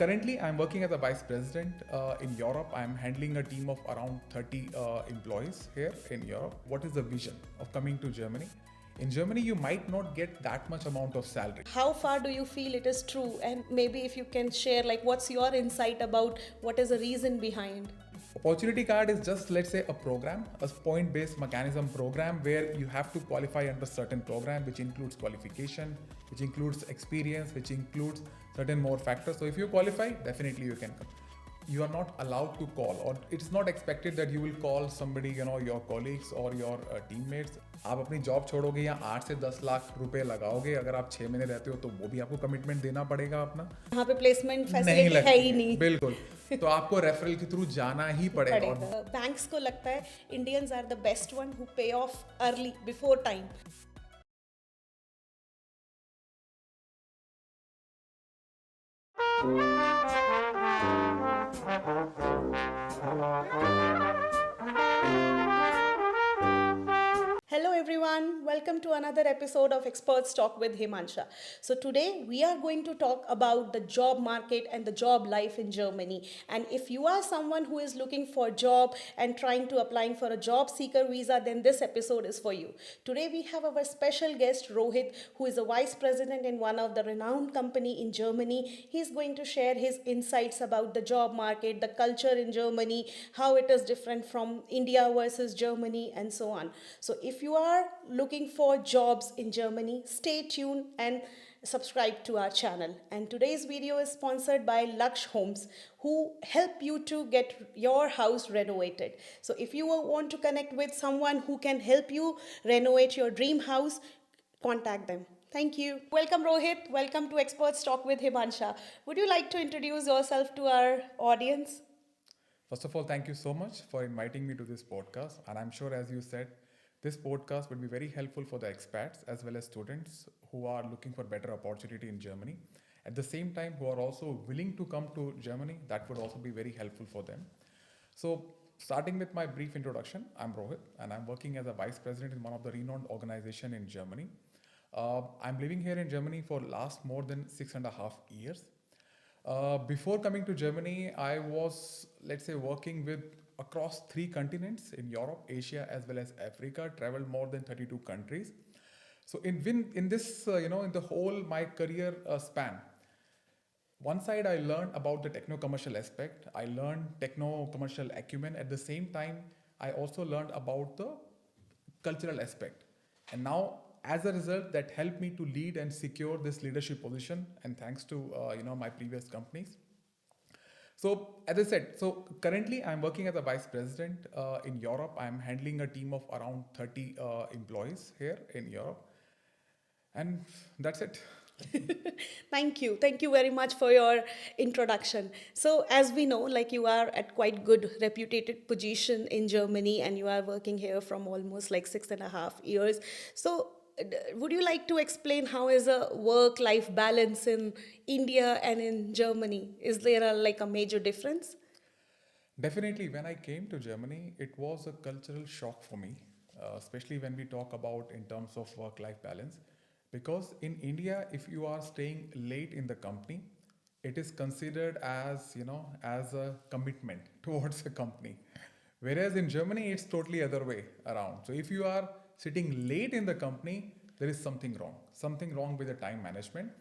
Currently, I'm working as a vice president in Europe. I'm handling a team of around 30 employees here in Europe. What is the vision of coming to Germany? In Germany, you might not get that much amount of salary. How far do you feel it is true? And maybe if you can share, like, what's your insight about what is the reason behind? Opportunity card is just, let's say, a program, a point-based mechanism program where you have to qualify under certain program, which includes qualification, which includes experience, which includes certain more factors. So if you qualify, definitely you can come. You are not allowed to call, or it's not expected that you will call somebody, your colleagues or your teammates. आप अपनी job छोड़ोगे या 8 से 10 लाख रुपए लगाओगे, अगर आप 6 महीने रहते हो तो वो भी आपको कमिटमेंट देना पड़ेगा अपना। यहाँ पे प्लेसमेंट नहीं फैसिलिटी है लगती ही नहीं। बिल्कुल। तो आपको रेफरल के थ्रू जाना ही पड़ेगा। और बैंक्स को लगता है Indians are the best one who pay off early before time. Hello everyone, welcome to another episode of Experts Talk with Himansha. So today we are going to talk about the job market and the job life in Germany. And if you are someone who is looking for a job and trying to applying for a job seeker visa, then this episode is for you. Today we have our special guest Rohit, who is a vice president in one of the renowned company in Germany. He's going to share his insights about the job market, the culture in Germany, how it is different from India versus Germany, and so on. So if you are looking for jobs in Germany, stay tuned and subscribe to our channel. And today's video is sponsored by Laksh Homes, who help you to get your house renovated. So if you want to connect with someone who can help you renovate your dream house, contact them. Thank you. Welcome Rohit. Welcome to Experts Talk with Himansha. Would you like to introduce yourself to our audience? First of all, thank you so much for inviting me to this podcast. And I'm sure, as you said, this podcast would be very helpful for the expats as well as students who are looking for better opportunity in Germany. At the same time, who are also willing to come to Germany, that would also be very helpful for them. So, starting with my brief introduction, I'm Rohit and I'm working as a vice president in one of the renowned organization in Germany. I'm living here in Germany for last more than 6.5 years. Before coming to Germany, I was, let's say, working with across 3 continents in Europe, Asia, as well as Africa, traveled more than 32 countries. So in this, in the whole my career span, one side I learned about the techno-commercial aspect. I learned techno-commercial acumen. At the same time, I also learned about the cultural aspect. And now, as a result, that helped me to lead and secure this leadership position. And thanks to my previous companies. So as I said, so currently I'm working as a vice president in Europe. I'm handling a team of around 30 employees here in Europe. And that's it. Thank you. Thank you very much for your introduction. So, as we know, like you are at quite good reputed position in Germany and you are working here from almost like 6.5 years. So, would you like to explain how is a work-life balance in India and in Germany? Is there like a major difference? Definitely, when I came to Germany, it was a cultural shock for me, especially when we talk about in terms of work-life balance. Because in India, if you are staying late in the company, it is considered as, as a commitment towards a company. Whereas in Germany, it's totally other way around. So if you are sitting late in the company, there is something wrong with the time management.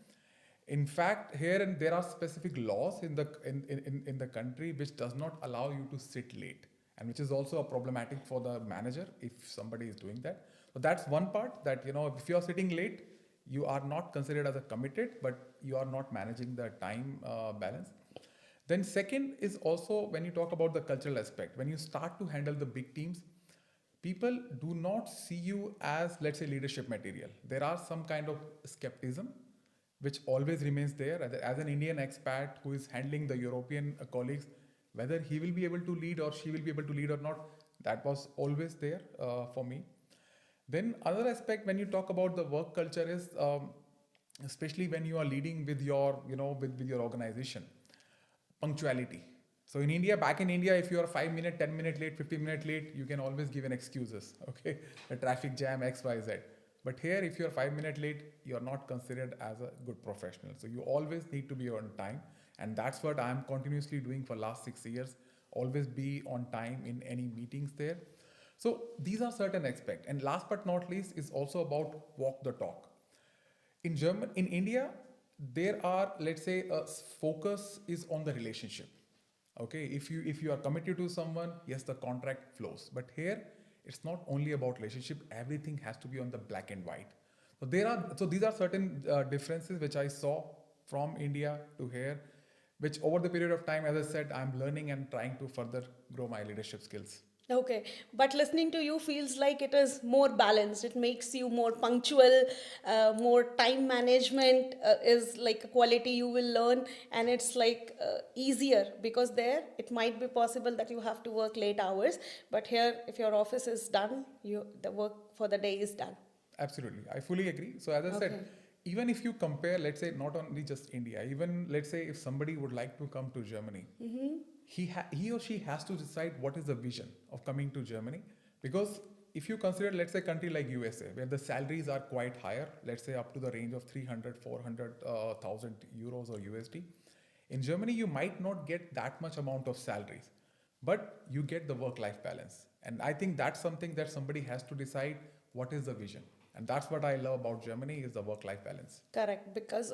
In fact, here and there are specific laws in the country which does not allow you to sit late, and which is also a problematic for the manager if somebody is doing that. So that's one part, that if you are sitting late, you are not considered as a committed, but you are not managing the time balance. Then second is also when you talk about the cultural aspect, when you start to handle the big teams, people do not see you as, let's say, leadership material. There are some kind of skepticism which always remains there. As an Indian expat who is handling the European colleagues, whether he will be able to lead or she will be able to lead or not, that was always there for me. Then other aspect when you talk about the work culture is, especially when you are leading with your, with your organization, punctuality. So in India, back in India, if you are 5 minutes, 10 minutes late, 15 minutes late, you can always give an excuses. Okay, the traffic jam, X, Y, Z. But here, if you're 5 minutes late, you're not considered as a good professional. So you always need to be on time. And that's what I'm continuously doing for last 6 years. Always be on time in any meetings there. So these are certain aspects. And last but not least is also about walk the talk. In India, there are, let's say, a focus is on the relationship. Okay, if you are committed to someone, yes, the contract flows. But here, it's not only about relationship. Everything has to be on the black and white. So these are certain differences which I saw from India to here, which over the period of time, as I said, I'm learning and trying to further grow my leadership skills. Okay, but listening to you feels like it is more balanced. It makes you more punctual, more time management is like a quality you will learn, and it's like easier because there it might be possible that you have to work late hours, but here if your office is done, you the work for the day is done. Absolutely. I fully agree. So, as I said, Okay. even if you compare, let's say, not only just India, even let's say if somebody would like to come to Germany, he or she has to decide what is the vision of coming to Germany. Because if you consider, let's say, a country like USA, where the salaries are quite higher, let's say up to the range of 300, 400,000 euros or USD, in Germany, you might not get that much amount of salaries, but you get the work-life balance. And I think that's something that somebody has to decide what is the vision. And that's what I love about Germany is the work-life balance. Correct, because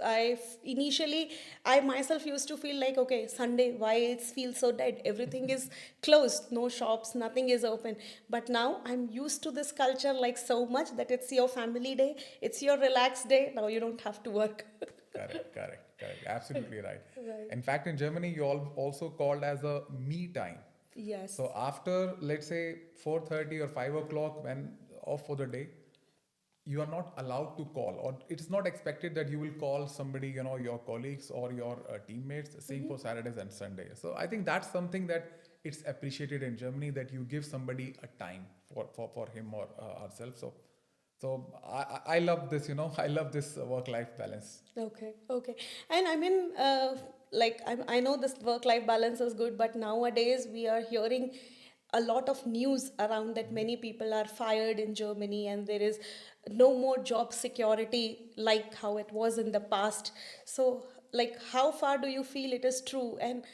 initially I myself used to feel like, okay, Sunday, why it feels so dead? Everything is closed, no shops, nothing is open. But now I'm used to this culture like so much that it's your family day, it's your relaxed day. Now you don't have to work. Correct. Absolutely right. Right. In fact, in Germany, you all also called as a me time. Yes. So after, let's say, 4:30 or 5 o'clock when off for the day, you are not allowed to call, or it's not expected that you will call somebody, your colleagues or your teammates. Same for Saturdays and Sundays. So I think that's something that it's appreciated in Germany, that you give somebody a time for him or herself. So I love this, I love this work life balance. Okay, okay. And I mean, I know this work life balance is good, but nowadays we are hearing a lot of news around that many people are fired in Germany and there is no more job security like how it was in the past. So, like, how far do you feel it is true? And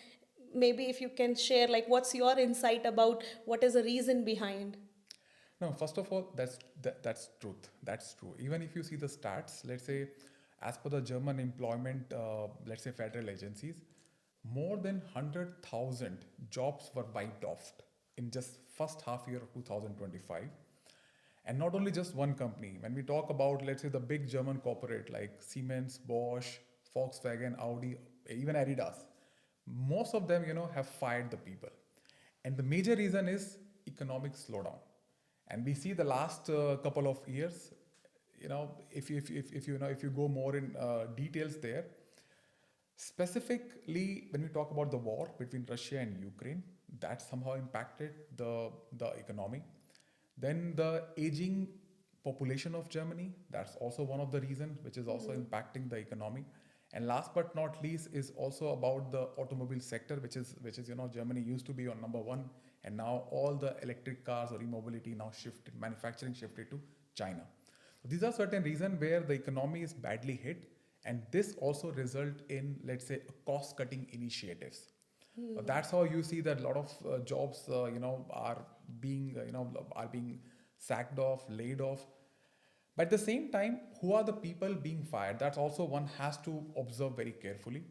maybe if you can share, like, what's your insight about what is the reason behind? No, first of all, that's truth. That's true. Even if you see the stats, let's say, as per the German employment, let's say federal agencies, more than 100,000 jobs were wiped off in just first half year of 2025. And not only just one company. When we talk about, let's say, the big German corporate like Siemens, Bosch, Volkswagen, Audi, even Adidas, most of them, have fired the people. And the major reason is economic slowdown. And we see the last couple of years, if you go more in details there, specifically when we talk about the war between Russia and Ukraine, that somehow impacted the economy. Then the aging population of Germany, that's also one of the reasons which is also impacting the economy. And last but not least is also about the automobile sector, which is Germany used to be on number one, and now all the electric cars or e-mobility now shifted, manufacturing shifted to China. So these are certain reasons where the economy is badly hit, and this also result in, let's say, cost cutting initiatives. That's how you see that a lot of jobs are being sacked off, laid off. But at the same time, who are the people being fired? That's also one has to observe very carefully.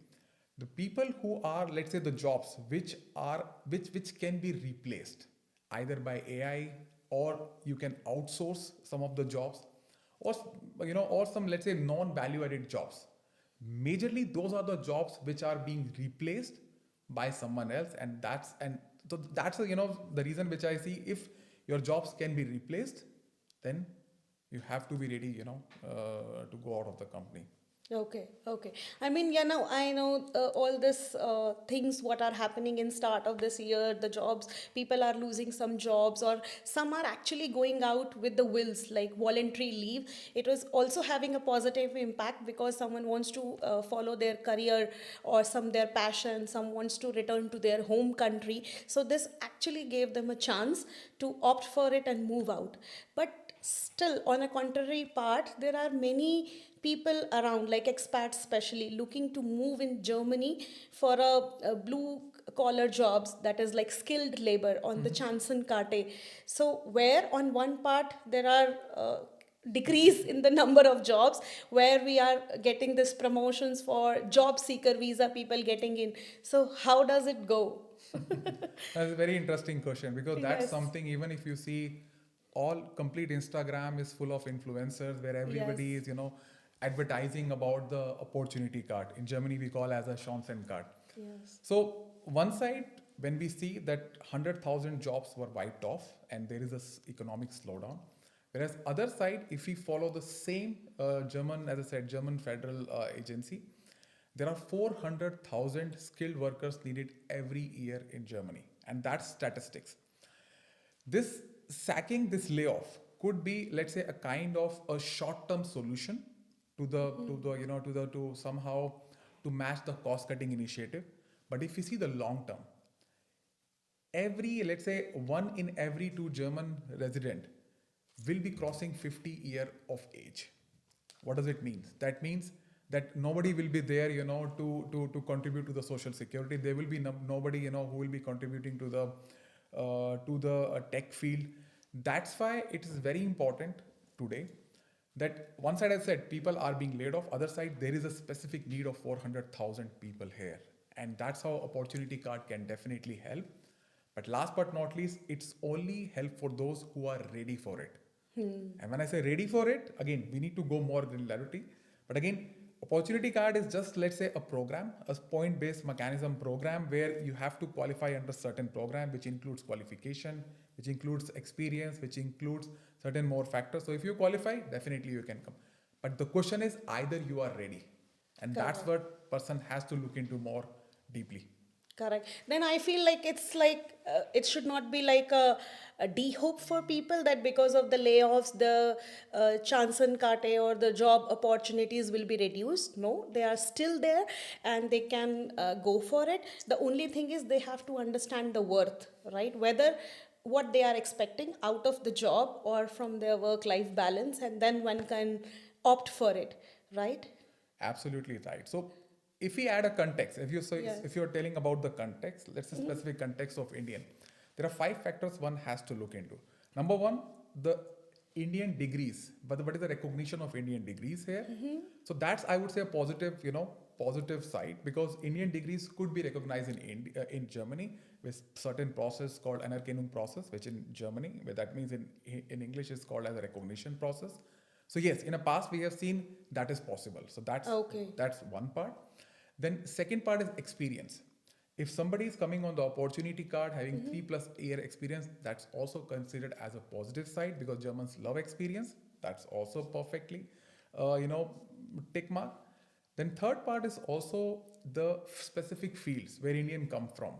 The people who are, let's say, the jobs which can be replaced either by AI, or you can outsource some of the jobs, or or some, let's say, non-value added jobs. Majorly, those are the jobs which are being replaced by someone else, and that's the reason which I see. If your jobs can be replaced, then you have to be ready, to go out of the company. Okay, okay. I mean, yeah, now I know all this things what are happening in start of this year, the jobs, people are losing some jobs or some are actually going out with the wills like voluntary leave. It was also having a positive impact because someone wants to follow their career or some their passion, some wants to return to their home country. So this actually gave them a chance to opt for it and move out. But Still, on a contrary part, there are many people around, like expats especially, looking to move in Germany for a blue collar jobs, that is like skilled labor on the Chancenkarte. So, where on one part there are decrease in the number of jobs, where we are getting this promotions for job seeker visa people getting in. So, how does it go? That's a very interesting question because that's Yes, something, even if you see all complete Instagram is full of influencers where yes, everybody is, advertising about the opportunity card. In Germany, we call as a Chancenkarte. yes. So one side, when we see that 100,000 jobs were wiped off and there is a economic slowdown, whereas other side, if we follow the same German, as I said, German federal agency, there are 400,000 skilled workers needed every year in Germany, and that's statistics. This sacking, this layoff could be, let's say, a kind of a short-term solution to somehow to match the cost-cutting initiative. But if you see the long term, every, let's say, one in every two German resident will be crossing 50 year of age. What does it mean? That means that nobody will be there, to contribute to the social security. There will be nobody, who will be contributing to the tech field. That's why it is very important today that one side I said people are being laid off, other side there is a specific need of 400,000 people here, and that's how opportunity card can definitely help. But last but not least, it's only help for those who are ready for it. And when I say ready for it, again, we need to go more granularity. But again, opportunity card is just, let's say, a program, a point-based mechanism program where you have to qualify under certain program, which includes qualification, which includes experience, which includes certain more factors. So if you qualify, definitely you can come. But the question is either you are ready, and that's Correct. what person has to look into more deeply. Correct. Then I feel like it's like it should not be like a de-hope for people that because of the layoffs, the Chancenkarte or the job opportunities will be reduced. No, they are still there and they can go for it. The only thing is they have to understand the worth, right? Whether what they are expecting out of the job or from their work-life balance, and then one can opt for it, right? Absolutely right. So if we add a context, Yes. if you're telling about the context, let's say specific context of Indian, there are five factors one has to look into. Number one, the Indian degrees. But what is the recognition of Indian degrees here? So that's, I would say, a positive, positive side, because Indian degrees could be recognized in Germany with certain process called Anerkennung process, which in Germany, where that means in English is called as a recognition process. So yes, in the past we have seen that is possible. So Okay. that's one part. Then second part is experience. If somebody is coming on the opportunity card having 3+ year experience, that's also considered as a positive side because Germans love experience. That's also perfectly, you know, tick mark. Then third part is also the specific fields where Indian come from.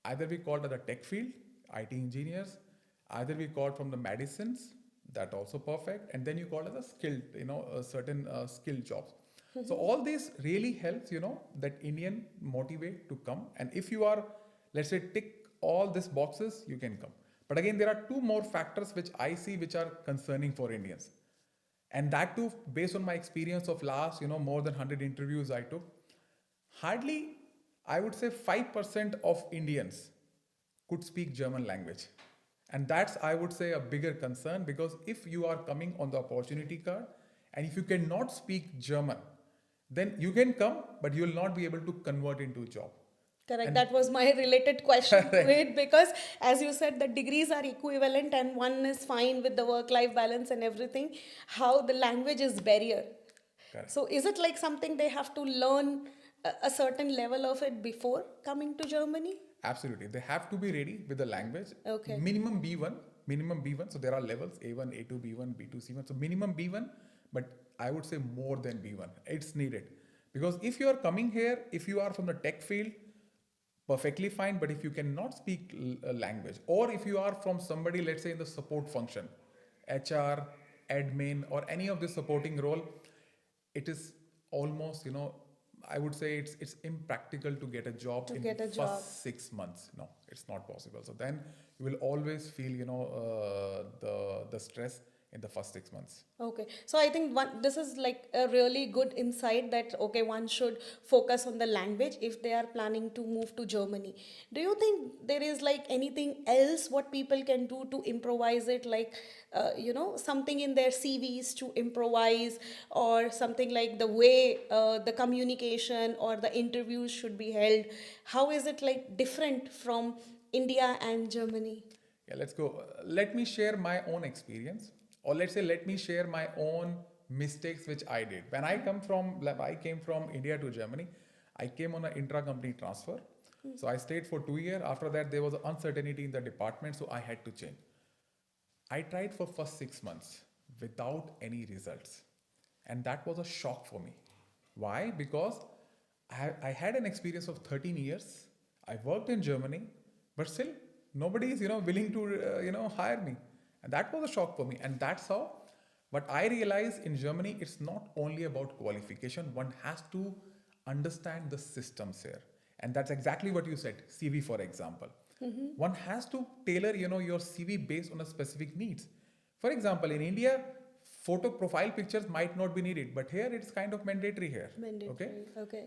Either we call it the tech field, IT engineers, either we call it from the medicines, that also perfect, and then you call it a skilled, a certain skilled jobs. So all this really helps, that Indian motivate to come. And if you are, let's say, tick all these boxes, you can come. But again, there are two more factors which I see which are concerning for Indians. And that too, based on my experience of last, more than 100 interviews I took, hardly, I would say 5% of Indians could speak German language. And that's, I would say, a bigger concern because if you are coming on the opportunity card and if you cannot speak German, then you can come, but you will not be able to convert into a job. Correct. And That was my related question to correct, it because, as you said, the degrees are equivalent and one is fine with the work-life balance and everything. How the language is barrier. correct. So, is it like something they have to learn a certain level of it before coming to Germany? Absolutely. They have to be ready with the language. Okay. Minimum B1, minimum B1. So there are levels A1, A2, B1, B2, C1. So minimum B1, but I would say more than B1. It's needed. Because if you are coming here, if you are from the tech field, perfectly fine. But if you cannot speak a language, or if you are from somebody, let's say in the support function, HR, admin, or any of the supporting role, it is almost, I would say it's impractical to get a job To in get a job. first 6 months. No, it's not possible. So then you will always feel, the stress in the first 6 months. Okay, so I think this is like a really good insight that okay, one should focus on the language if they are planning to move to Germany. Do you think there is like anything else what people can do to improvise it, like something in their CVs to improvise, or something like the way the communication or the interviews should be held? How is it like different from India and Germany? Yeah, let's go. Let me share my own experience, or let's say, let me share my own mistakes which I did. Like, I came from India to Germany. I came on an intra-company transfer. So I stayed for 2 years. After that, there was uncertainty in the department, so I had to change. I tried for first 6 months without any results. And that was a shock for me. Why? Because I had an experience of 13 years. I worked in Germany, but still nobody is, willing to, hire me. And that was a shock for me. And that's how, but I realized in Germany, it's not only about qualification. One has to understand the systems here. And that's exactly what you said, CV, for example. One has to tailor, your CV based on a specific needs. For example, in India, photo profile pictures might not be needed, but here it's kind of mandatory here. Okay. Mandatory. Okay.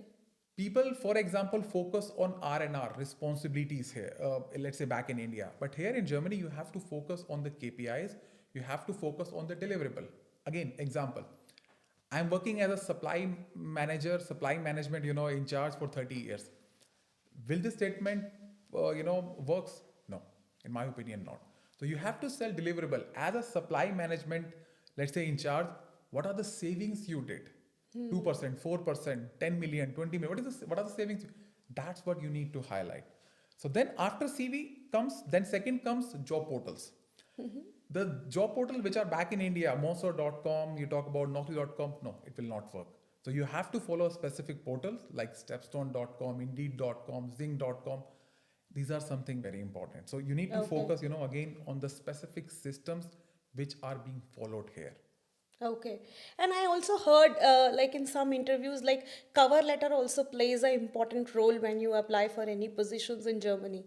People, for example, focus on R&R responsibilities here, let's say back in India. But here in Germany, you have to focus on the KPIs. You have to focus on the deliverable. Again, example, I'm working as a supply manager, supply management, in charge for 30 years. Will this statement, works? No, in my opinion, not. So you have to sell deliverable as a supply management, let's say in charge. What are the savings you did? 2%, 4%, 10 million, 20 million. What are the savings? That's what you need to highlight. So then after CV comes, then second comes job portals. The job portal which are back in India, Monster.com, you talk about Naukri.com, no, it will not work. So you have to follow specific portals like Stepstone.com, Indeed.com, Zing.com. These are something very important. So you need to Okay. focus, again on the specific systems which are being followed here. Okay. And I also heard, like in some interviews, like cover letter also plays an important role when you apply for any positions in Germany.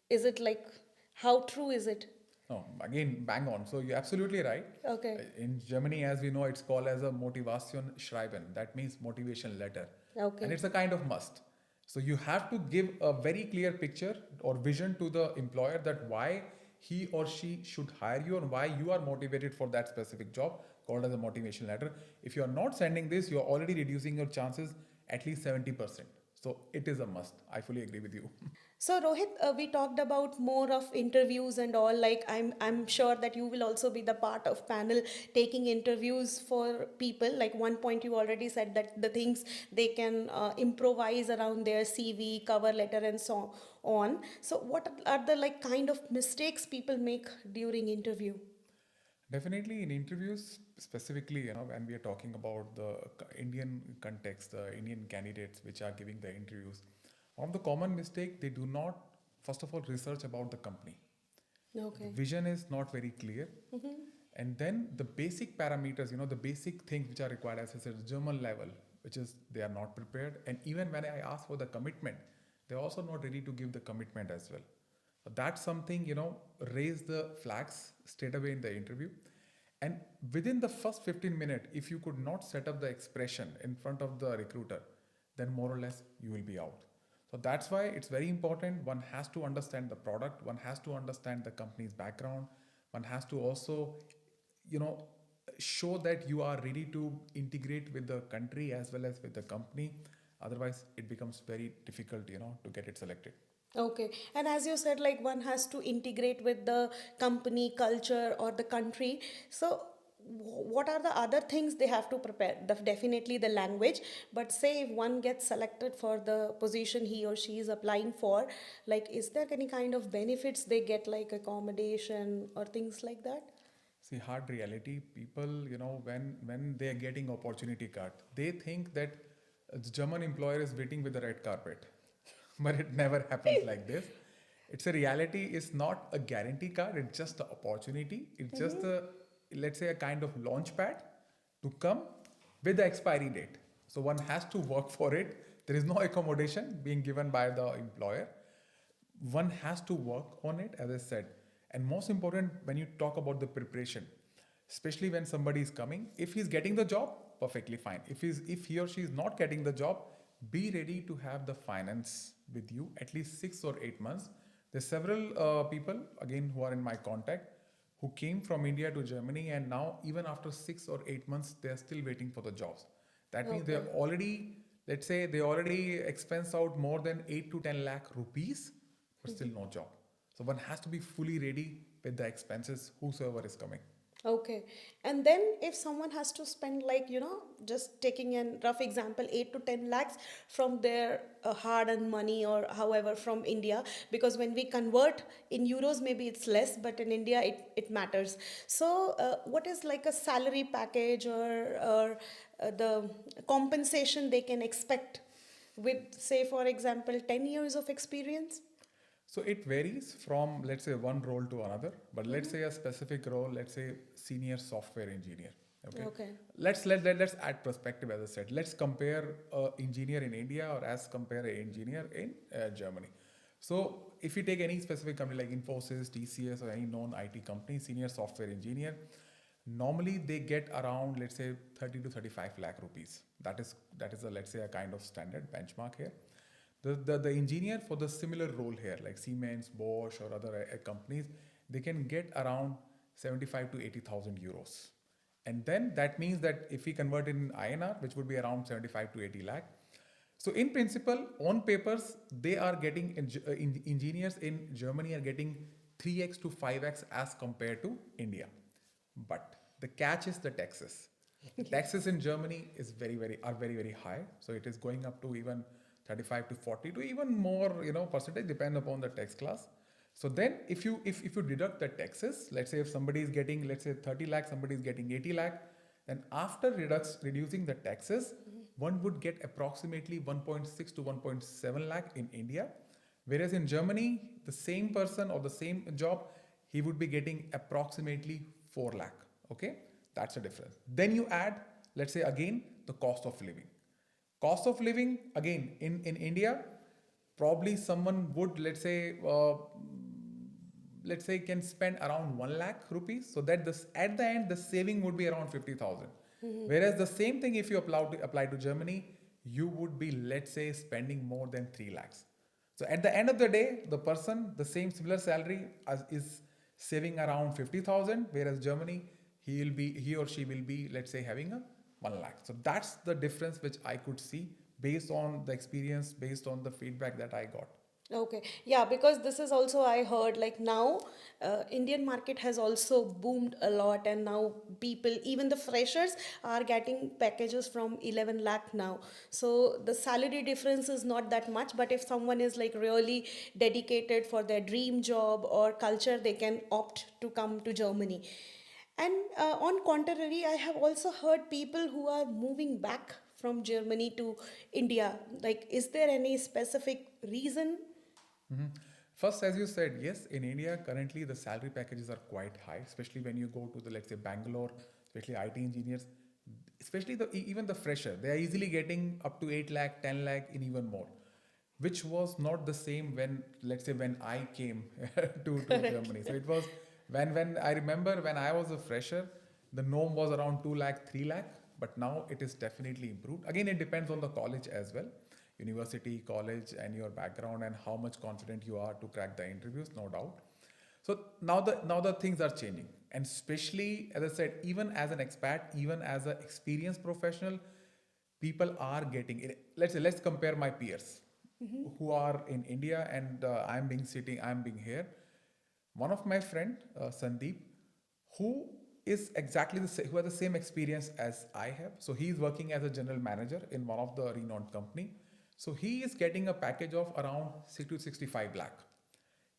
Is it like, how true is it? No, again, bang on. So you're absolutely right. Okay. In Germany, as we know, it's called as a Motivation Schreiben. That means motivation letter. And Okay. it's a kind of must. So you have to give a very clear picture or vision to the employer that why he or she should hire you and why you are motivated for that specific job, called as a motivation letter. If you are not sending this, you're already reducing your chances at least 70%. So it is a must. I fully agree with you. So Rohit, we talked about more of interviews and all. Like I'm sure that you will also be the part of panel taking interviews for people. Like one point you already said that the things they can improvise around their CV, cover letter, and so on. So what are the like kind of mistakes people make during interview? Definitely in interviews, specifically, when we are talking about the Indian context, the Indian candidates which are giving the interviews, one of the common mistake, they do not, first of all, research about the company. The Okay. vision is not very clear. And then the basic parameters, the basic things which are required, as I said, German level, which is they are not prepared. And even when I ask for the commitment, they're also not ready to give the commitment as well. So that's something, raise the flags straight away in the interview. And within the first 15 minutes, if you could not set up the expression in front of the recruiter, then more or less you will be out. So that's why it's very important. One has to understand the product, one has to understand the company's background, one has to also, you know, show that you are ready to integrate with the country as well as with the company. Otherwise, it becomes very difficult, to get it selected. Okay. And as you said, like one has to integrate with the company culture or the country. So, what are the other things they have to prepare? Definitely the language. But say if one gets selected for the position he or she is applying for, like is there any kind of benefits they get, like accommodation or things like that? See, hard reality, people, when they are getting opportunity card, they think that the German employer is waiting with the red carpet. But it never happens like this. It's a reality, it's not a guarantee card, it's just the opportunity. It's just a, let's say, a kind of launch pad to come with the expiry date. So one has to work for it. There is no accommodation being given by the employer. One has to work on it, as I said. And most important, when you talk about the preparation, especially when somebody is coming. If he's getting the job, perfectly fine. If he or she is not getting the job, be ready to have the finance with you at least 6 or 8 months. There's several people again who are in my contact who came from India to Germany, and now even after 6 or 8 months they are still waiting for the jobs. That means they Okay. are already, let's say they already expense out more than 8 to 10 lakh rupees, but still no job. So one has to be fully ready with the expenses, whosoever is coming. Okay. And then if someone has to spend, like, just taking a rough example, 8 to 10 lakhs from their hard earned money, or however from India, because when we convert in euros, maybe it's less, but in India, it matters. So, what is like a salary package, or the compensation they can expect with, say, for example, 10 years of experience? So it varies from, let's say, one role to another. But let's say a specific role, let's say senior software engineer. Okay. Okay. Let's add perspective, as I said. Let's compare a engineer in India or as compare an engineer in Germany. So if you take any specific company like Infosys, TCS, or any known IT company, senior software engineer, normally they get around, let's say, 30 to 35 lakh rupees. That is a, let's say, a kind of standard benchmark here. The engineer for the similar role here, like Siemens, Bosch, or other companies, they can get around 75 to 80,000 euros. And then that means that if we convert in INR, which would be around 75 to 80 lakh. So in principle, on papers, they are getting, engineers in Germany are getting 3x to 5x as compared to India. But the catch is the taxes. The taxes in Germany is very high. So it is going up to even 35 to 40 to even more, percentage, depend upon the tax class. So then if you deduct the taxes, let's say if somebody is getting, let's say 30 lakh, somebody is getting 80 lakh, then after reducing the taxes, one would get approximately 1.6 to 1.7 lakh in India. Whereas in Germany, the same person or the same job, he would be getting approximately 4 lakh. Okay, that's the difference. Then you add, let's say again, the cost of living. Cost of living, again, in India, probably someone would, let's say can spend around 1 lakh rupees, so that this at the end the saving would be around 50,000. Whereas the same thing, if you apply to Germany, you would be, let's say, spending more than 3 lakhs. So at the end of the day, the person, the same similar salary is saving around 50,000, whereas Germany, he or she will be, let's say, having a 1 lakh. So that's the difference which I could see based on the experience, based on the feedback that I got. Okay, yeah, because this is also, I heard, like, now Indian market has also boomed a lot, and now people, even the freshers, are getting packages from 11 lakh now. So the salary difference is not that much, but if someone is like really dedicated for their dream job or culture, they can opt to come to Germany. And on contrary, I have also heard people who are moving back from Germany to India. Like, is there any specific reason? Mhm. First, as you said, yes, in India currently the salary packages are quite high, especially when you go to the, let's say, Bangalore, especially IT engineers, especially even the fresher, they are easily getting up to 8 lakh, 10 lakh, in even more, which was not the same when, let's say, when I came to Correct. Germany. So it was when I remember when I was a fresher, the norm was around 2 lakh, 3 lakh, but now it is definitely improved. Again, it depends on the college as well, university, college, and your background, and how much confident you are to crack the interviews, no doubt. So now the things are changing, and especially, as I said, even as an expat, even as an experienced professional, people are getting it. Let's compare my peers who are in India, and I'm being here. One of my friend, Sandeep, who is exactly who has the same experience as I have. So he is working as a general manager in one of the renowned company. So he is getting a package of around 6 to 65 lakh.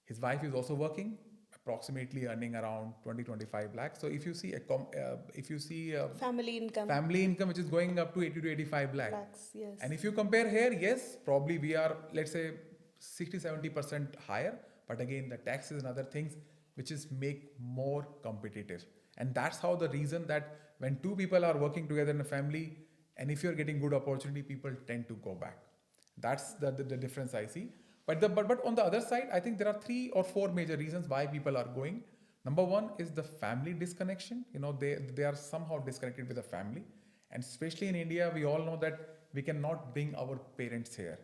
His wife is also working, approximately earning around 20-25 lakhs. So if you see Family income. family income which is going up to 80 to 85 lakh, Lakhs, yes. and if you compare here, yes, probably we are, let's say, 60-70% higher. But again, the tax is another things which is make more competitive. And that's how the reason that when two people are working together in a family, and if you're getting good opportunity, people tend to go back. That's the difference I see. But on the other side, I think there are 3 or 4 major reasons why people are going. Number one is the family disconnection. They are somehow disconnected with the family, and especially in India, we all know that we cannot bring our parents here.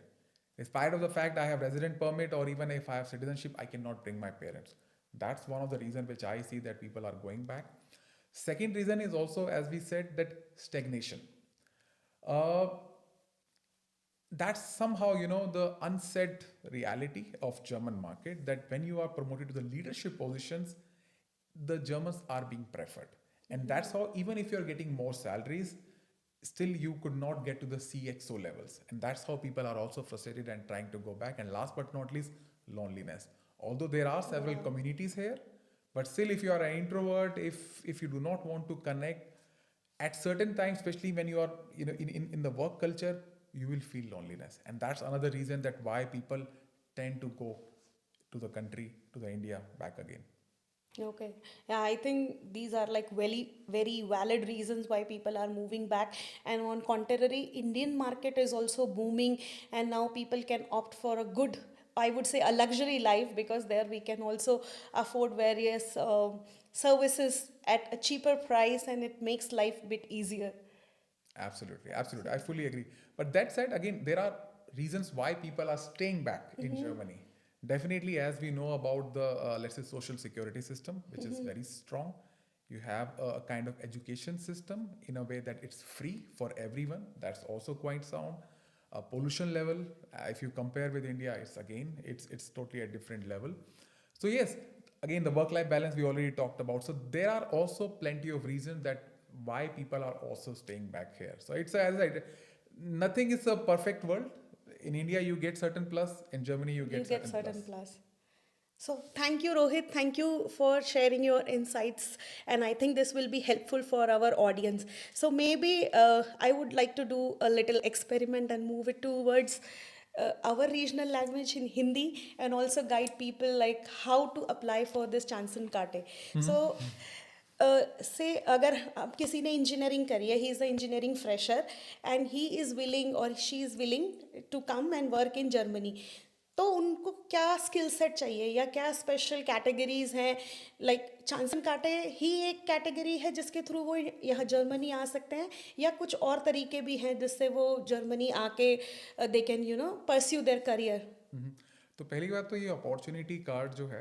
In spite of the fact I have resident permit or even if I have citizenship, I cannot bring my parents. That's one of the reasons which I see that people are going back. Second reason is also, as we said, that stagnation. Uh, that's somehow the unsaid reality of German market, that when you are promoted to the leadership positions, the Germans are being preferred. And that's how, even if you're getting more salaries, still you could not get to the CXO levels. And that's how people are also frustrated and trying to go back. And last but not least, loneliness. Although there are several communities here, but still, if you are an introvert, if you do not want to connect, at certain times, especially when you are in the work culture, you will feel loneliness. And that's another reason that why people tend to go to the country, to the India, back again. Okay. Yeah, I think these are like very, very valid reasons why people are moving back. And on contrary, Indian market is also booming, and now people can opt for a good, I would say, a luxury life, because there we can also afford various services at a cheaper price, and it makes life a bit easier. Absolutely, absolutely. I fully agree. But that said, again, there are reasons why people are staying back in Germany. Definitely, as we know about the, let's say, social security system, which is very strong. You have a kind of education system in a way that it's free for everyone. That's also quite sound. Pollution level, if you compare with India, it's totally a different level. So yes, again, the work-life balance we already talked about. So there are also plenty of reasons that why people are also staying back here. So it's, as I said, nothing is a perfect world. In India, you get certain plus. In Germany, you You get get certain certain plus. plus. So thank you, Rohit. Thank you for sharing your insights, and I think this will be helpful for our audience. So maybe I would like to do a little experiment and move it towards our regional language in Hindi, and also guide people like how to apply for this Chancenkarte. So से अगर अब किसी ने engineering करी है, he is a engineering fresher and he is willing और she is willing to come and work in Germany, तो उनको क्या स्किल सेट चाहिए या क्या स्पेशल कैटेगरीज हैं? लाइक चांसन काटे ही एक कैटेगरी है जिसके थ्रू वो यहाँ जर्मनी आ सकते हैं, या कुछ और तरीके भी हैं जिससे वो जर्मनी आके they can pursue their career? Hmm. तो पहली बात तो ये अपॉर्चुनिटी कार्ड जो है,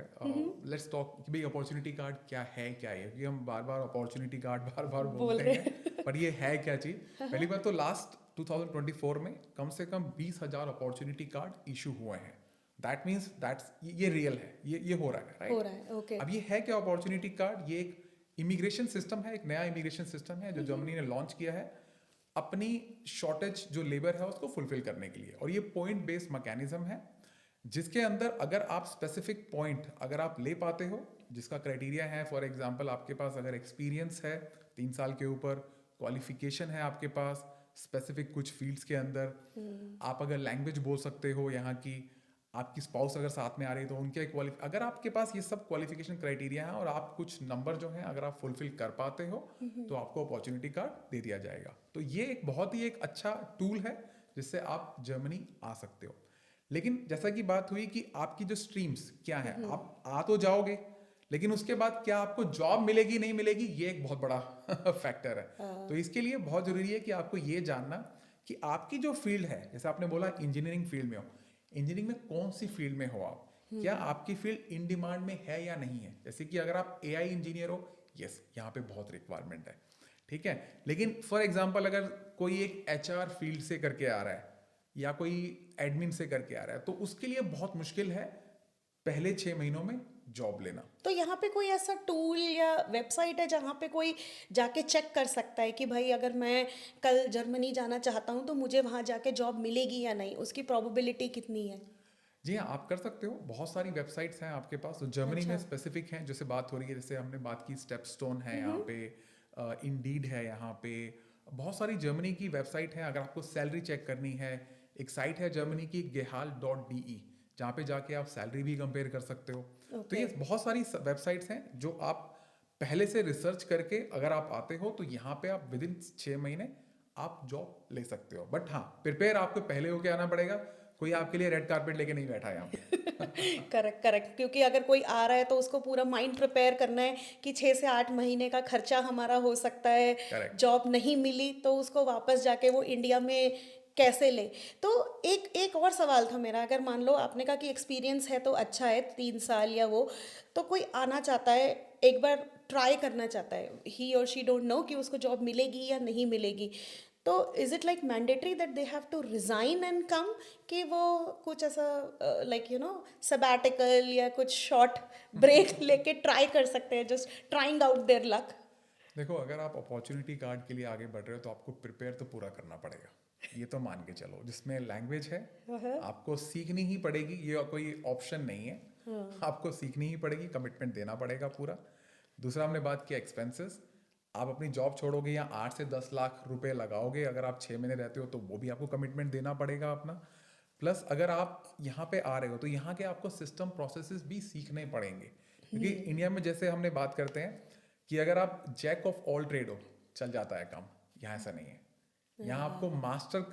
लेट्स टॉक कि भाई अपॉर्चुनिटी कार्ड क्या है, क्योंकि हम बार बार अपॉर्चुनिटी कार्ड बार बार बोल बोलते हैं, रहे पर ये है क्या चीज़? पहली बात तो लास्ट 2024 में कम से कम 20,000 अपॉर्चुनिटी कार्ड इशू हुए हैं. दैट मीन्स दैट्स ये रियल है, ये हो रहा है, हो राइट? रहा है, ओके. अब ये है क्या अपॉर्चुनिटी कार्ड? ये एक इमिग्रेशन सिस्टम है, एक नया इमिग्रेशन सिस्टम है जो जर्मनी ने लॉन्च किया है अपनी शॉर्टेज जो लेबर है उसको फुलफिल करने के लिए. और ये पॉइंट बेस्ड मैकेनिज्म है जिसके अंदर अगर आप स्पेसिफिक पॉइंट अगर आप ले पाते हो, जिसका क्राइटेरिया है, फॉर एग्जांपल आपके पास अगर एक्सपीरियंस है 3 साल के ऊपर, क्वालिफिकेशन है आपके पास स्पेसिफिक कुछ फील्ड्स के अंदर, आप अगर लैंग्वेज बोल सकते हो यहाँ की, आपकी स्पाउस अगर साथ में आ रही है तो उनके अगर आपके पास ये सब क्वालिफिकेशन क्राइटेरिया है और आप कुछ नंबर जो है अगर आप फुलफिल कर पाते हो तो आपको अपॉर्चुनिटी कार्ड दे दिया जाएगा. तो ये एक बहुत ही एक अच्छा टूल है जिससे आप जर्मनी आ सकते हो. लेकिन जैसा कि बात हुई कि आपकी जो स्ट्रीम्स क्या है, आप आ तो जाओगे लेकिन उसके बाद क्या आपको जॉब मिलेगी नहीं मिलेगी, ये एक बहुत बड़ा फैक्टर है. तो इसके लिए बहुत जरूरी है कि आपको ये जानना कि आपकी जो फील्ड है, जैसे आपने बोला इंजीनियरिंग फील्ड में हो, इंजीनियरिंग में कौन सी फील्ड में हो आप, क्या आपकी फील्ड इन डिमांड में है या नहीं है. जैसे कि अगर आप एआई इंजीनियर हो, यस यहाँ पे बहुत रिक्वायरमेंट है, ठीक है. लेकिन फॉर एग्जांपल अगर कोई एक एचआर फील्ड से करके आ रहा है या कोई एडमिन से करके आ रहा है तो उसके लिए बहुत मुश्किल है पहले 6 महीनों में जॉब लेना. तो यहाँ पे कोई ऐसा टूल या वेबसाइट है जहाँ पे कोई जाके चेक कर सकता है कि भाई अगर मैं कल जर्मनी जाना चाहता हूँ तो मुझे वहाँ जाके जॉब मिलेगी या नहीं, उसकी प्रोबेबिलिटी कितनी है? जी हाँ, आप कर सकते हो. बहुत सारी वेबसाइट्स हैं आपके पास तो जर्मनी में अच्छा. स्पेसिफिक हैं. जैसे बात हो रही है, जैसे हमने बात की स्टेपस्टोन है यहाँ पे, इंडीड है यहाँ पे, बहुत सारी जर्मनी की वेबसाइट है. अगर आपको सैलरी चेक करनी है, एक साइट है जर्मनी की gehalt.de, जहाँ पे जाके आप सैलरी भी कंपेयर कर सकते हो. तो ये ओके. बहुत सारी वेबसाइट्स हैं जो आप पहले से रिसर्च करके अगर आप आते हो तो यहाँ पे आप विद इन 6 महीने आप जॉब ले सकते हो. बट हाँ, प्रिपेयर आपको पहले होके आना पड़ेगा. कोई आपके लिए रेड कारपेट लेके नहीं बैठा है यहाँ पे। करेक्ट करेक्ट, क्योंकि अगर कोई आ रहा है तो उसको पूरा माइंड प्रिपेयर करना है कि 6 से 8 महीने का खर्चा हमारा हो सकता है, करेक्ट। जॉब नहीं मिली तो उसको वापस जाके वो इंडिया में कैसे ले। तो एक एक और सवाल था मेरा, अगर मान लो आपने कहा कि एक्सपीरियंस है तो अच्छा है 3 साल या वो, तो कोई आना चाहता है, एक बार ट्राई करना चाहता है, ही और शी डोंट नो कि उसको जॉब मिलेगी या नहीं मिलेगी, तो is it like mandatory that they have to resign and come, कि वो कुछ ऐसा लाइक यू नो सबैटिकल या कुछ शॉर्ट ब्रेक लेके ट्राई कर सकते हैं, just trying out their luck? देखो, अगर आप अपॉर्चुनिटी कार्ड के लिए आगे बढ़ रहे हो तो आपको प्रिपेयर तो पूरा करना पड़ेगा, ये तो मान के चलो। जिसमें लैंग्वेज है, आपको सीखनी ही पड़ेगी, ये कोई ऑप्शन नहीं है। आपको सीखनी ही पड़ेगी, कमिटमेंट देना पड़ेगा पूरा। दूसरा, हमने बात किया एक्सपेंसेस। आप अपनी जॉब छोड़ोगे या 8 से 10 लाख रुपए लगाओगे, अगर आप 6 महीने रहते हो तो वो भी आपको कमिटमेंट देना पड़ेगा अपना। प्लस अगर आप यहाँ पे आ रहे हो तो यहाँ के आपको सिस्टम प्रोसेसेस भी सीखने पड़ेंगे, क्योंकि इंडिया में जैसे हमने बात करते हैं कि अगर आप जैक ऑफ ऑल ट्रेड हो, चल जाता है काम। यहाँ ऐसा नहीं है, यहाँ आपको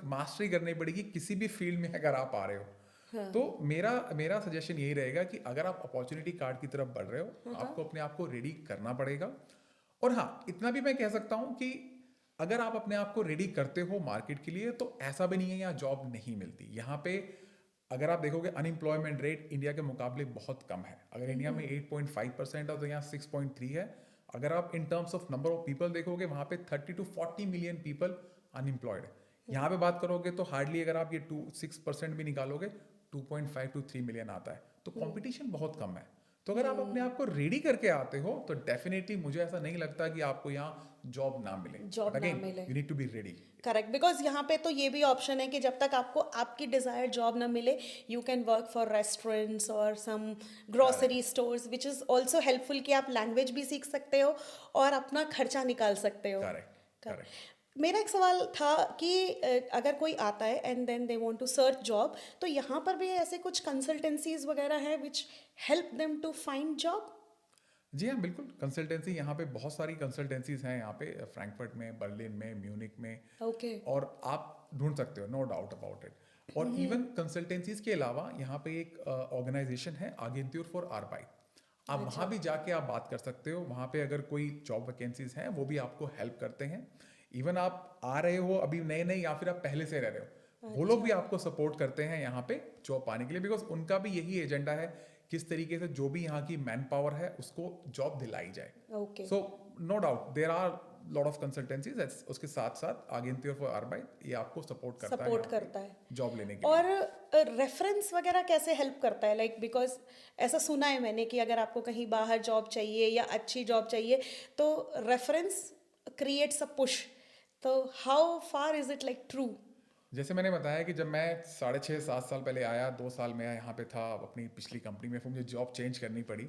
मास्टरी करनी पड़ेगी किसी भी फील्ड में अगर आप आ रहे हो। तो मेरा मेरा सजेशन यही रहेगा कि अगर आप अपॉर्चुनिटी कार्ड की तरफ बढ़ रहे हो, आपको अपने आप को रेडी करना पड़ेगा। और हाँ, इतना भी मैं कह सकता हूँ कि अगर आप अपने आप को रेडी करते हो मार्केट के लिए, तो ऐसा भी नहीं है यहाँ जॉब नहीं मिलती। यहाँ पे अगर आप देखोगे, अनएम्प्लॉयमेंट रेट इंडिया के मुकाबले बहुत कम है। अगर इंडिया में 8.5% है तो यहाँ 6.3 है। अगर आप in terms of number of people देखोगे, वहाँ पे 30 to 40 मिलियन पीपल अनएम्प्लॉयड है। यहाँ पे बात करोगे तो हार्डली, अगर आप ये 6% भी निकालोगे, 2.5 to 3 मिलियन आता है। तो कंपटीशन बहुत कम है। तो अगर आप अपने आप को रेडी करके आते हो तो डेफिनेटली मुझे ऐसा नहीं लगता कि आपको यहाँ जॉब ना मिले। जॉब बट ना अगेन, मिले, you need to be ready. Correct, because यहाँ पे तो ये भी ऑप्शन है कि जब तक आपको आपकी डिजायर्ड जॉब ना मिले, you can work for restaurants और some grocery correct, stores, which is also helpful कि आप लैंग्वेज भी सीख सकते हो और अपना खर्चा निकाल सकते हो। करेक्ट, कर- करेक्ट। मेरा एक सवाल था कि अगर कोई आता है and then they want to search job, तो यहाँ पर भी ऐसे कुछ कंसल्टेंसीज वगैरह हैं which help them to find job? जी हाँ, बिल्कुल। कंसल्टेंसी यहाँ पे बहुत सारी कंसल्टेंसीज हैं यहाँ पे, फ्रैंकफर्ट में, बर्लिन में, म्यूनिक में। ओके। और आप ढूंढ सकते हो, नो डाउट अबाउट इट। और इवन कंसल्टेंसीज के अलावा यहाँ पे एक ऑर्गेनाइजेशन है, आगेंत्योर फॉर आर्बाइट। आप वहाँ अच्छा। भी जाके आप बात कर सकते हो। वहाँ पे अगर कोई जॉब वैकेंसीज हैं, वो भी आपको हेल्प करते हैं। इवन आप आ रहे हो अभी नए नए, या फिर आप पहले से रह रहे हो, वो लोग अच्छा। भी आपको सपोर्ट करते हैं यहाँ पे जॉब पाने के लिए। बिकॉज उनका भी यही एजेंडा है, किस तरीके से जो भी यहाँ की मैन पावर है उसको जॉब दिलाई जाए। Okay. So no doubt there are lot of consultancies. उसके साथ साथ आगेंत्योर फॉर आर्बाइट ये आपको सपोर्ट करता है सपोर्ट यहाँ पे करता है। जॉब लेने के और लिए। रेफरेंस वगैरह कैसे हेल्प करता है, लाइक बिकॉज ऐसा सुना है मैंने कि अगर आपको कहीं बाहर जॉब चाहिए या अच्छी जॉब चाहिए तो रेफरेंस क्रिएट्स अ पुश, तो how far is it like true? जैसे मैंने बताया कि जब मैं 6.5 7 साल पहले आया, 2 साल मैं यहाँ पे था अपनी पिछली कंपनी में, फिर मुझे जॉब चेंज करनी पड़ी।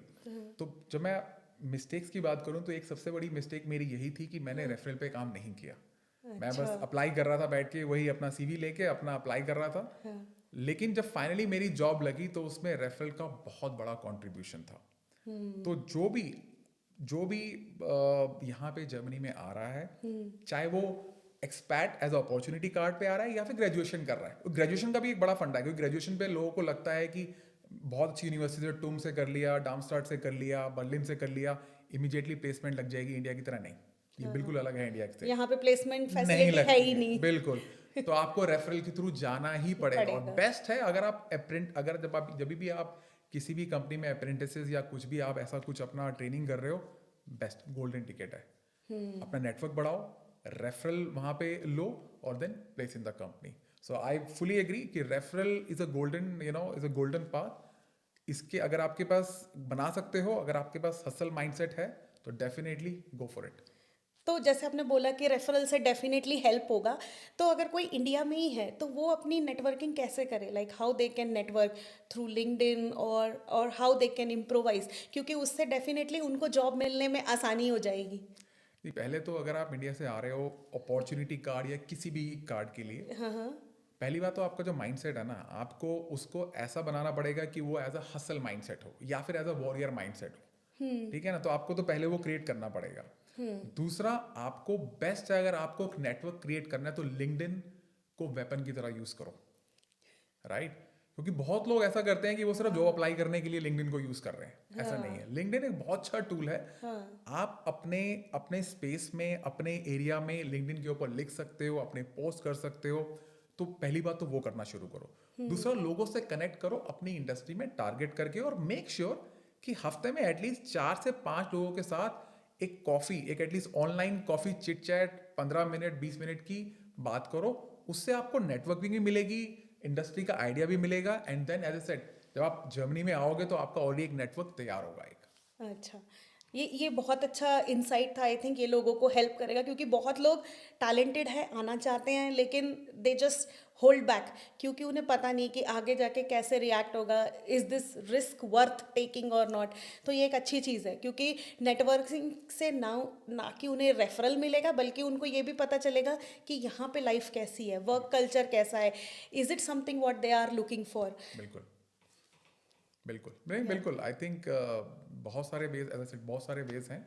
तो जब मैं मिस्टेक्स की बात करूँ तो एक सबसे बड़ी मिस्टेक मेरी यही थी कि मैंने रेफरल पे काम नहीं किया। मैं अच्छा। बस अप्लाई कर रहा था बैठ के, वही अपना सीवी लेके अपना अप्लाई कर रहा था। लेकिन जब फाइनली मेरी जॉब लगी तो उसमें रेफरल का बहुत बड़ा कंट्रीब्यूशन था। तो जो भी यहाँ पे जर्मनी में आ रहा है, चाहे वो एक्सपैट एज अपॉर्चुनिटी कार्ड पे आ रहा है या फिर ग्रेजुएशन कर रहा है। ग्रेजुएशन का भी एक बड़ा फंडा है, क्योंकि ग्रेजुएशन पे लोगों को लगता है कि बहुत अच्छी यूनिवर्सिटी से, टूम से कर लिया, डार्मस्टार्ट से कर लिया, बर्लिन से कर लिया, इमीडिएटली प्लेसमेंट लग जाएगी। इंडिया की तरह नहीं, ये बिल्कुल अलग है इंडिया से। यहाँ पे प्लेसमेंट नहीं फैसिलिटी है लगती ही है, नहीं। बिल्कुल। तो आपको रेफरल के थ्रू जाना ही पड़ेगा। और पड़ेगा। बेस्ट है अगर आप अगर जब भी आप किसी भी कंपनी में अप्रेंटिसेस या कुछ भी आप ऐसा कुछ अपना ट्रेनिंग कर रहे हो, बेस्ट गोल्डन टिकट है। अपना नेटवर्क बढ़ाओ, रेफरल वहां पे लो, और then place in the company. So I fully agree कि referral is a golden, is a golden path. इसके अगर आपके पास बना सकते हो, अगर आपके पास हसल माइंडसेट है, तो डेफिनेटली गो फॉर इट। तो जैसे आपने बोला कि रेफरल से डेफिनेटली हेल्प होगा, तो अगर कोई इंडिया में ही है तो वो अपनी नेटवर्किंग कैसे करे, like how they can network through LinkedIn और हाउ दे कैन इम्प्रोवाइज, क्योंकि उससे डेफिनेटली उनको जॉब मिलने में आसानी हो जाएगी। नहीं, पहले तो अगर आप इंडिया से आ रहे हो अपॉर्चुनिटी कार्ड या किसी भी कार्ड के लिए, हाँ हाँ। पहली बात तो आपका जो माइंडसेट है ना, आपको उसको ऐसा बनाना पड़ेगा कि वो एज अ हसल माइंडसेट हो या फिर एज अ वॉरियर माइंडसेट हो। ठीक है ना? तो आपको तो पहले वो क्रिएट करना पड़ेगा। दूसरा, आपको बेस्ट है अगर आपको नेटवर्क क्रिएट करना है तो लिंक्डइन को वेपन की तरह यूज करो, राइट? क्योंकि बहुत लोग ऐसा करते हैं कि वो सिर्फ जॉब अप्लाई करने के लिए लिंक्डइन को यूज कर रहे हैं, ऐसा नहीं है। लिंक्डइन एक बहुत अच्छा टूल है। आप अपने अपने स्पेस में, अपने एरिया में लिंक्डइन के ऊपर लिख सकते हो, अपने पोस्ट कर सकते हो। तो पहली बात तो वो करना शुरू करो। दूसरा, लोगों से कनेक्ट करो अपनी इंडस्ट्री में टारगेट करके, और मेक श्योर कि हफ्ते में एटलीस्ट 4 से 5 लोगों के साथ एक कॉफी, एक at least online coffee chit chat 15 minute 20 minute की बात करो। उससे आपको नेटवर्किंग भी मिलेगी, इंडस्ट्री का आइडिया भी मिलेगा, and then as I said, जब आप जर्मनी में आओगे तो आपका ऑलरेडी एक नेटवर्क तैयार होगा एक। अच्छा, ये बहुत अच्छा इंसाइट था। आई थिंक ये लोगों को हेल्प करेगा, क्योंकि बहुत लोग टैलेंटेड है, आना चाहते हैं, लेकिन दे जस्ट होल्ड बैक, क्योंकि उन्हें पता नहीं कि आगे जाके कैसे रिएक्ट होगा, is this risk worth taking और नॉट। तो ये एक अच्छी चीज़ है, क्योंकि नेटवर्किंग से ना कि उन्हें रेफरल मिलेगा, बल्कि उनको ये भी पता चलेगा कि यहाँ पे लाइफ कैसी है, वर्क कल्चर कैसा है, is it something what they are looking for. बिल्कुल बिल्कुल नहीं, बिल्कुल आई थिंक बहुत सारे वेज, एज सेड बहुत सारे वेज हैं।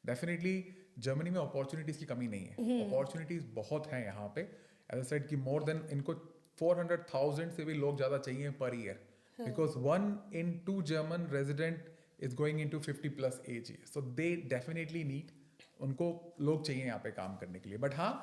डेफिनेटली जर्मनी में अपॉर्चुनिटीज़ की कमी नहीं है, अपॉर्चुनिटीज़ बहुत हैं यहाँ पे। एज सेड कि मोर देन इनको 400,000 से भी लोग ज़्यादा चाहिए पर year, because 1 in 2 German resident is going in to 50+ age, so they definitely need, उनको लोग चाहिए यहाँ पे काम करने के लिए। बट हाँ,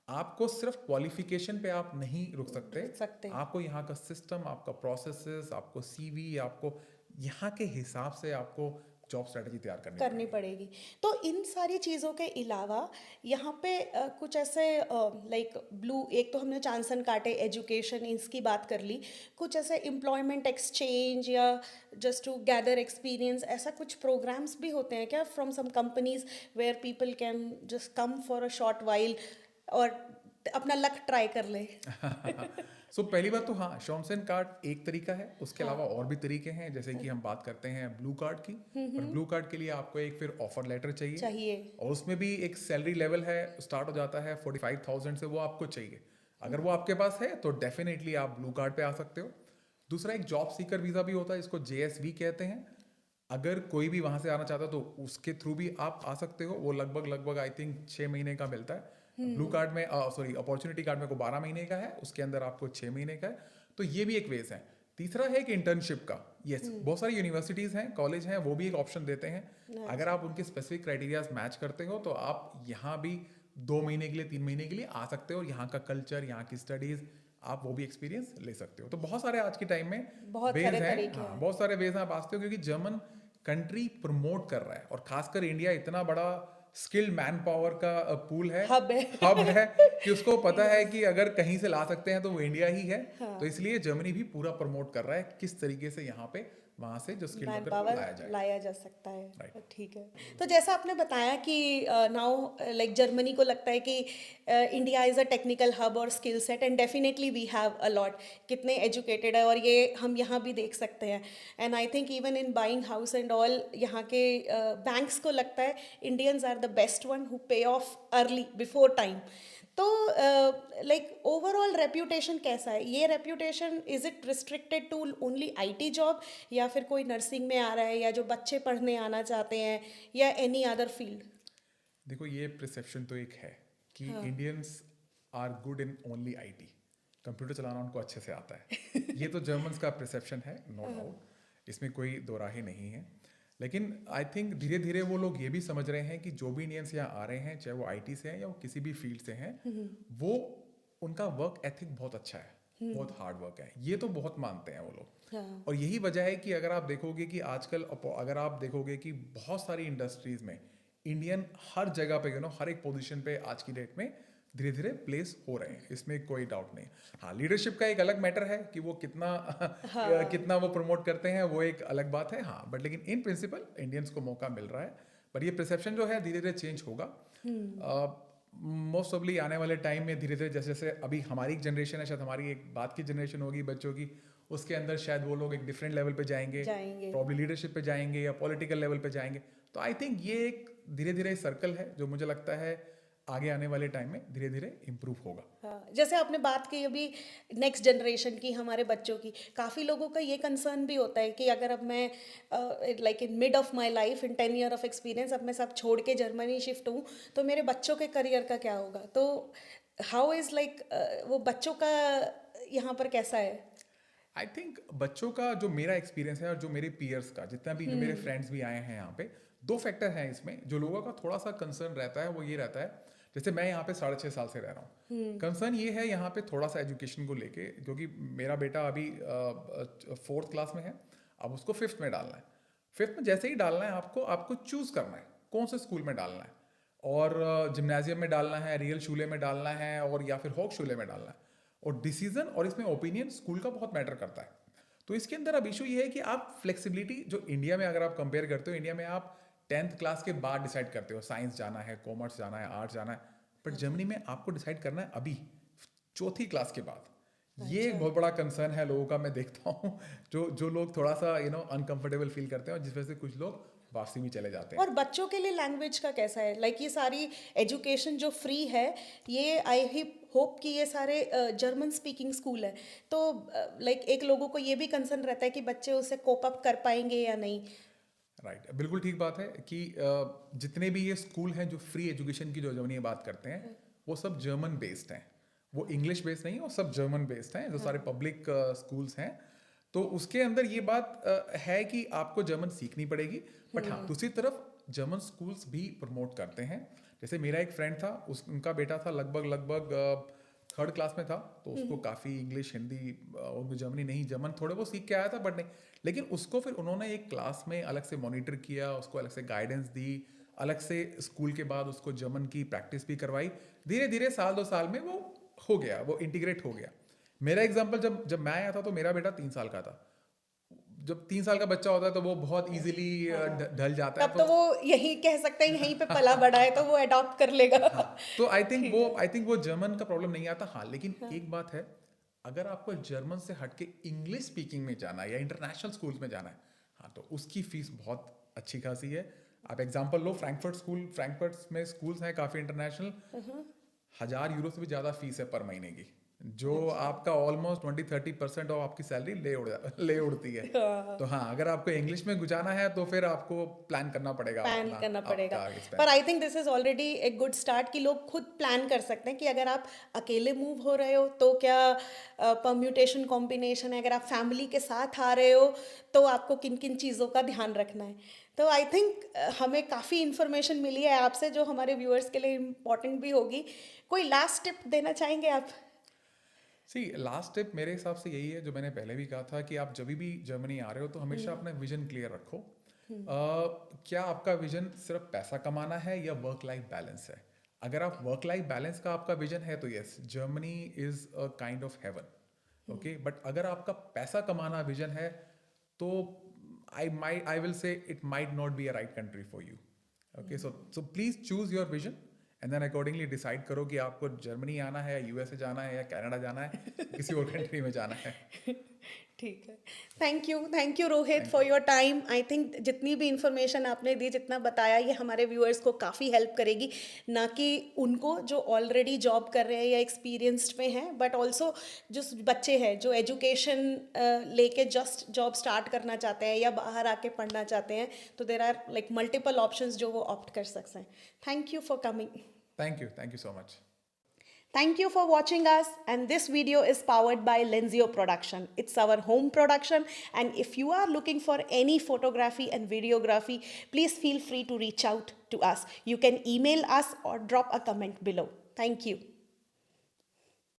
आपको सिर्फ क्वालिफिकेशन पे आप नहीं रुक सकते। सकते आपको यहाँ का सिस्टम, आपका प्रोसेसेस, आपको सीवी, आपको यहाँ के हिसाब से आपको जॉब स्ट्रेटजी तैयार करनी करनी पड़ेगी। पड़ेगी। तो इन सारी चीज़ों के अलावा यहाँ पे कुछ ऐसे लाइक ब्लू, एक तो हमने चांसन काटे एजुकेशन इसकी बात कर ली, कुछ ऐसे एम्प्लॉयमेंट एक्सचेंज या जस्ट टू गैदर एक्सपीरियंस, ऐसा कुछ प्रोग्राम्स भी होते हैं क्या from some companies where people can just come for a short while और अपना लक ट्राई कर ले? सो पहली बात तो हाँ, शॉन्सन कार्ड एक तरीका है, उसके अलावा और भी तरीके हैं, जैसे कि हम बात करते हैं ब्लू कार्ड की। और ब्लू कार्ड के लिए आपको एक फिर ऑफर लेटर चाहिए, चाहिए। और उसमें भी एक सैलरी लेवल है, स्टार्ट हो जाता है 45,000 से, वो आपको चाहिए। अगर वो आपके पास है तो डेफिनेटली आप ब्लू कार्ड पे आ सकते हो। दूसरा, एक जॉब सीकर वीज़ा भी होता है, इसको JSV कहते हैं। अगर कोई भी वहाँ से आना चाहता है तो उसके थ्रू भी आप आ सकते हो। वो लगभग लगभग आई थिंक 6 महीने का मिलता है। ब्लू कार्ड में, सॉरी, अपॉर्चुनिटी कार्ड में को 12 महीने का है, उसके अंदर आपको 6 महीने का है। तो ये भी एक वेज है। तीसरा है कि इंटर्नशिप का, यस, बहुत सारी यूनिवर्सिटीज़ हैं, कॉलेज हैं, वो भी एक ऑप्शन देते हैं। अगर आप उनके स्पेसिफिक क्राइटेरियाज मैच करते हो तो आप यहाँ भी 2 महीने के लिए, 3 महीने के लिए आ सकते हो, और यहाँ का कल्चर, यहाँ की स्टडीज़, आप वो भी एक्सपीरियंस ले सकते हो। तो बहुत सारे आज के टाइम में बहुत सारे वेज हैं, तरीके हाँ, हैं। बहुत सारे वेज हैं, आप आ सकते हो, क्योंकि जर्मन कंट्री प्रमोट कर रहा है, और खासकर इंडिया इतना बड़ा स्किल्ड मैन पावर का पूल है, हब है। हब है, कि उसको पता है Yes. कि अगर कहीं से ला सकते हैं तो वो इंडिया ही है। तो हाँ, इसलिए जर्मनी भी पूरा प्रमोट कर रहा है किस तरीके से यहाँ पे, वहां से जो स्किल्ड मैन वर्कर को पावर लाया जाए। लाया जा सकता राइट। है। ठीक है। तो जैसा आपने बताया कि नाउ लाइक जर्मनी को लगता है कि India is a technical hub और skill set, and definitely we have a lot, कितने एजुकेटेड है, और ये हम यहाँ भी देख सकते हैं। And I think even in buying house and all, यहाँ के बैंक्स को लगता है Indians are the best one who pay off early before time. तो लाइक ओवरऑल रेप्यूटेशन कैसा है? ये reputation is it restricted to only IT job, या फिर कोई नर्सिंग में आ रहा है, या जो बच्चे पढ़ने आना चाहते हैं, या एनी अदर फील्ड? देखो, ये परसेप्शन तो एक है कि हाँ। Indians are good in only IT, computer चलाना उनको अच्छे से आता है। ये तो जर्मन्स का परसेप्शन है, नो डाउट, इसमें कोई दो राहें नहीं है। लेकिन आई थिंक धीरे धीरे वो लोग ये भी समझ रहे हैं कि जो भी इंडियंस यहाँ आ रहे हैं, चाहे वो IT से हैं या वो किसी भी फील्ड से हैं, वो, उनका वर्क एथिक बहुत अच्छा है, बहुत हार्ड वर्क है, ये तो बहुत मानते हैं वो लोग। हाँ। और यही वजह है कि अगर आप देखोगे कि आजकल, अगर आप देखोगे कि बहुत सारी इंडस्ट्रीज में इंडियन हर जगह पे, हर एक पोजीशन पे आज की डेट में धीरे धीरे प्लेस हो रहे हैं, इसमें कोई डाउट नहीं। हाँ, लीडरशिप का एक अलग मैटर है कि वो कितना कितना वो प्रमोट करते हैं, वो एक अलग बात है। हाँ, बट लेकिन इन प्रिंसिपल इंडियंस को मौका मिल रहा है। पर ये परसेप्शन जो है धीरे धीरे चेंज होगा। मोस्ट ऑफली आने वाले टाइम में धीरे धीरे, जैसे जैसे अभी हमारी एक जनरेशन है, शायद हमारी एक बात की जनरेशन होगी बच्चों की, उसके अंदर शायद वो लोग एक डिफरेंट लेवल पे जाएंगे, जाएंगे। प्रॉब्ली लीडरशिप पे जाएंगे या पॉलिटिकल लेवल पे जाएंगे। तो आई थिंक ये एक धीरे धीरे सर्कल है जो मुझे लगता है आगे आने वाले टाइम में धीरे धीरे इम्प्रूव होगा। हाँ, जैसे आपने बात की अभी नेक्स्ट जनरेशन की, हमारे बच्चों की, काफ़ी लोगों का ये कंसर्न भी होता है कि अगर अब मैं like in mid of my life, in 10 year of experience, अब मैं सब छोड़ के जर्मनी शिफ्ट हूँ, तो मेरे बच्चों के करियर का क्या होगा? तो हाउ इज़ लाइक वो बच्चों का यहाँ पर कैसा है? आई थिंक बच्चों का जो मेरा एक्सपीरियंस है और जो मेरे पीयर्स का जितना भी जो मेरे फ्रेंड्स भी आए हैं यहाँ पे, दो फैक्टर हैं इसमें जो लोगों का थोड़ा सा कंसर्न रहता है, वो ये रहता है, जैसे मैं यहाँ पे 6.5 साल से रह रहा हूँ, कंसर्न ये है यहाँ पे थोड़ा सा एजुकेशन को लेके, क्योंकि मेरा बेटा अभी 4th क्लास में है, अब उसको 5th में डालना है। 5th में जैसे ही डालना है आपको आपको चूज करना है कौन से स्कूल में डालना है, और जिम्नाजियम में डालना है, रियल शूले में डालना है, और या फिर हॉक शूले में डालना है। और डिसीजन और इसमें ओपिनियन स्कूल का बहुत मैटर करता है। तो इसके अंदर अब इशू ये है कि आप फ्लेक्सिबिलिटी जो इंडिया में अगर आप कंपेयर करते हो, इंडिया में आप 10th क्लास के बाद डिसाइड करते हो साइंस जाना है, कॉमर्स जाना है, आर्ट्स जाना है, बट जर्मनी में आपको डिसाइड करना है अभी 4th क्लास के बाद। ये एक बहुत बड़ा कंसर्न है लोगों का, मैं देखता हूँ जो जो लोग थोड़ा सा अनकंफर्टेबल फील करते हैं, और जिस वजह से कुछ लोग वापसी में चले जाते हैं। और बच्चों के लिए लैंग्वेज का कैसा है? लाइक ये सारी एजुकेशन जो फ्री है, ये आई होप कि ये सारे जर्मन स्पीकिंग स्कूल है, तो लाइक एक लोगों को ये भी कंसर्न रहता है कि बच्चे उसे कोप अप कर पाएंगे या नहीं। राइट, बिल्कुल ठीक बात है कि जितने भी ये स्कूल हैं जो फ्री एजुकेशन की जो जर्मनी में बात करते हैं, वो सब जर्मन बेस्ड हैं, वो इंग्लिश बेस्ड नहीं है, वो सब जर्मन बेस्ड हैं, जो सारे पब्लिक स्कूल्स हैं। तो उसके अंदर ये बात है कि आपको जर्मन सीखनी पड़ेगी, बट हाँ दूसरी तरफ जर्मन स्कूल्स भी प्रमोट करते हैं। जैसे मेरा एक फ्रेंड था, उनका बेटा था लगभग लगभग 3rd क्लास में था, तो उसको काफ़ी इंग्लिश, हिंदी, उर्दू, जर्मनी नहीं, जर्मन थोड़े वो सीख के आया था, बट नहीं, लेकिन उसको फिर उन्होंने एक क्लास में अलग से मॉनिटर किया, उसको अलग से गाइडेंस दी, अलग से स्कूल के बाद उसको जर्मन की प्रैक्टिस भी करवाई। धीरे धीरे 1-2 साल में वो हो गया, वो इंटीग्रेट हो गया। मेरा एग्जाम्पल, जब जब मैं आया था तो मेरा बेटा 3 साल का था। जब 3 साल का बच्चा होता है तो वो बहुत इजीली ढल जाता है, तब तो तो वो यही कह सकते हैं यहीं पे पला बड़ा है, तो वो अडॉप्ट कर लेगा। हाँ, तो ठीक है। आई थिंक वो जर्मन का प्रॉब्लम नहीं आता। हाँ, लेकिन एक बात है, अगर आपको जर्मन से हट के इंग्लिश स्पीकिंग में जाना है या इंटरनेशनल स्कूल्स में जाना है, हाँ तो उसकी फीस बहुत अच्छी खासी है। आप एग्जांपल लो, फ्रैंकफर्ट में स्कूल्स हैं काफ़ी इंटरनेशनल, 1,000 यूरो से भी ज़्यादा फीस है पर महीने की, जो आपका ऑलमोस्ट 20-30% ऑफ आपकी सैलरी ले उड़ती है। तो हाँ, अगर आपको इंग्लिश में गुजाना है तो फिर आपको प्लान करना पड़ेगा प्लान अपना करना पड़ेगा। आपका पर expense. I think this is already एक गुड स्टार्ट कि लोग खुद प्लान कर सकते हैं कि अगर आप अकेले मूव हो रहे हो तो क्या परम्यूटेशन कॉम्बिनेशन है, अगर आप फैमिली के साथ आ रहे हो तो आपको किन किन चीज़ों का ध्यान रखना है। तो आई थिंक हमें काफ़ी इन्फॉर्मेशन मिली है आपसे जो हमारे व्यूअर्स के लिए इम्पोर्टेंट भी होगी। कोई लास्ट टिप देना चाहेंगे आप? सी लास्ट टिप मेरे हिसाब से यही है जो मैंने पहले भी कहा था, कि आप जब भी जर्मनी आ रहे हो तो हमेशा अपना विजन क्लियर रखो। क्या आपका विजन सिर्फ पैसा कमाना है या वर्क लाइफ बैलेंस है? अगर आप वर्क लाइफ बैलेंस का आपका विजन है तो yes, Germany is a kind of heaven, okay. But अगर आपका पैसा कमाना विजन है तो I will say it might not be a right country for you, okay. So please choose your vision and then accordingly decide करो कि आपको Germany आना है, यूएसए जाना है, या कनाडा जाना है, किसी और कंट्री में जाना है। ठीक है। Thank you Rohit thank for you. Your time. I think जितनी भी इंफॉर्मेशन आपने दी, जितना बताया, ये हमारे व्यूअर्स को काफ़ी हेल्प करेगी, ना कि उनको जो ऑलरेडी जॉब कर रहे हैं या एक्सपीरियंस्ड में हैं, बट ऑल्सो जो बच्चे हैं जो एजुकेशन लेके जस्ट जॉब स्टार्ट करना चाहते हैं या बाहर आके पढ़ना चाहते हैं, तो there are like multiple options जो वो ऑप्ट कर सकते हैं। Thank you for coming. Thank you so much. Thank you for watching us, and this video is powered by Lenzio production. It's our home production, and if you are looking for any photography and videography, please feel free to reach out to us. You can email us or drop a comment below. Thank you.